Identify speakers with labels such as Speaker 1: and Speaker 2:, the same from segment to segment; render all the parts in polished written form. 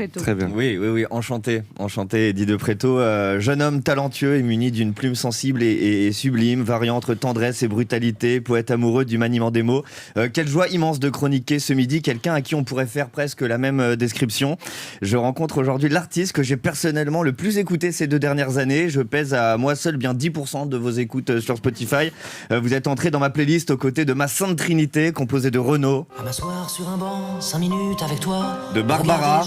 Speaker 1: Préto.
Speaker 2: Très bien.
Speaker 3: Oui, enchanté, Eddie de Préto, jeune homme talentueux et muni d'une plume sensible et sublime, variant entre tendresse et brutalité, poète amoureux du maniement des mots. Quelle joie immense de chroniquer ce midi quelqu'un à qui on pourrait faire presque la même description. Je rencontre aujourd'hui l'artiste que j'ai personnellement le plus écouté ces 2 dernières années. Je pèse à moi seul bien 10% de vos écoutes sur Spotify. Vous êtes entré dans ma playlist aux côtés de ma sainte trinité, composée de Renaud,
Speaker 4: À m'asseoir sur un banc, 5 minutes avec toi.
Speaker 3: de Barbara,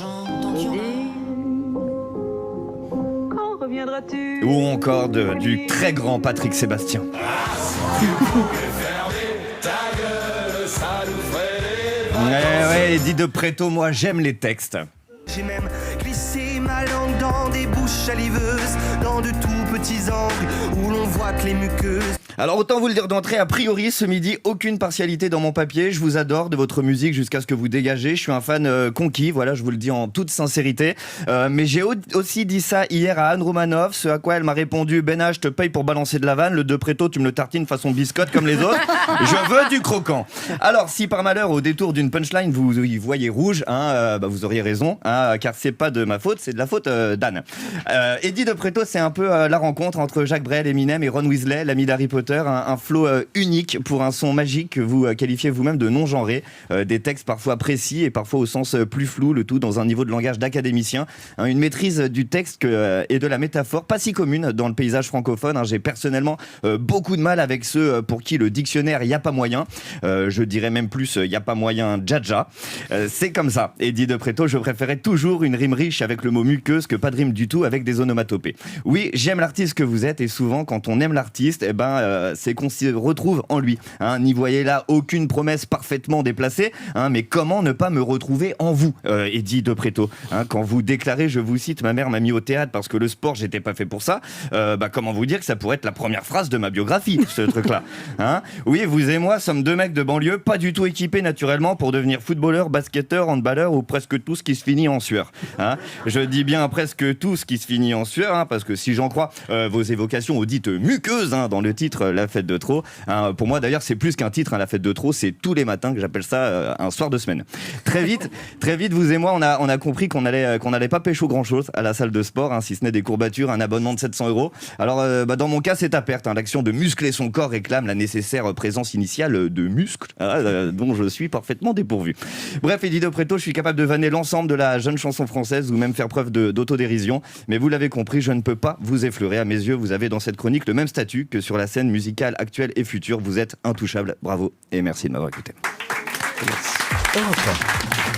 Speaker 1: Quand reviendras-tu?
Speaker 3: ou encore du très grand Patrick Sébastien. Ouais, Eddie de Préto, moi j'aime les textes.
Speaker 5: J'ai même glissé ma langue dans des bouches saliveuses, dans de tout petits angles où l'on voit que les muqueuses.
Speaker 3: Alors autant vous le dire d'entrée, a priori ce midi, aucune partialité dans mon papier. Je vous adore de votre musique jusqu'à ce que vous dégagez. Je suis un fan conquis, voilà, je vous le dis en toute sincérité. Mais j'ai aussi dit ça hier à Anne Romanoff, ce à quoi elle m'a répondu: Ben H, je te paye pour balancer de la vanne, le de Préto tu me le tartines façon biscotte comme les autres. Je veux du croquant. Alors si par malheur au détour d'une punchline vous y voyez rouge, vous auriez raison, car c'est pas de ma faute, c'est de la faute d'Anne. Eddie de Préto, c'est un peu la rencontre entre Jacques Brel, Eminem et Ron Weasley, l'ami d'Harry Potter. Un flow unique pour un son magique que vous qualifiez vous-même de non-genré, des textes parfois précis et parfois au sens plus flou, le tout dans un niveau de langage d'académicien, une maîtrise du texte et de la métaphore pas si commune dans le paysage francophone. J'ai personnellement beaucoup de mal avec ceux pour qui le dictionnaire y a pas moyen, je dirais même plus y a pas moyen dja. C'est comme ça, Eddie de Préto, je préférais toujours une rime riche avec le mot muqueuse que pas de rime du tout avec des onomatopées. Oui, j'aime l'artiste que vous êtes et souvent quand on aime l'artiste, c'est qu'on s'y retrouve en lui. N'y voyez là aucune promesse parfaitement déplacée, mais comment ne pas me retrouver en vous, Eddie de Préto, quand vous déclarez, je vous cite, ma mère m'a mis au théâtre parce que le sport j'étais pas fait pour ça, comment vous dire que ça pourrait être la première phrase de ma biographie, ce truc-là. Oui, vous et moi sommes 2 mecs de banlieue, pas du tout équipés naturellement pour devenir footballeur, basketteur, handballeur ou presque tout ce qui se finit en sueur. Je dis bien presque tout ce qui se finit en sueur, parce que si j'en crois vos évocations aux dites muqueuses dans le titre La Fête de Trop, pour moi d'ailleurs c'est plus qu'un titre, La Fête de Trop, c'est tous les matins que j'appelle ça un soir de semaine. Très vite vous et moi on a compris qu'on allait pas pécho grand chose à la salle de sport, si ce n'est des courbatures, un abonnement de 700 €. Alors dans mon cas c'est à perte, l'action de muscler son corps réclame la nécessaire présence initiale de muscles dont je suis parfaitement dépourvu. Bref, Eddie de Préto, je suis capable de vanner l'ensemble de la jeune chanson française ou même faire preuve d'autodérision, mais vous l'avez compris, je ne peux pas vous effleurer. À mes yeux, vous avez dans cette chronique le même statut que sur la scène musicale actuelle et future. Vous êtes intouchable. Bravo et merci de m'avoir écouté.
Speaker 2: Merci.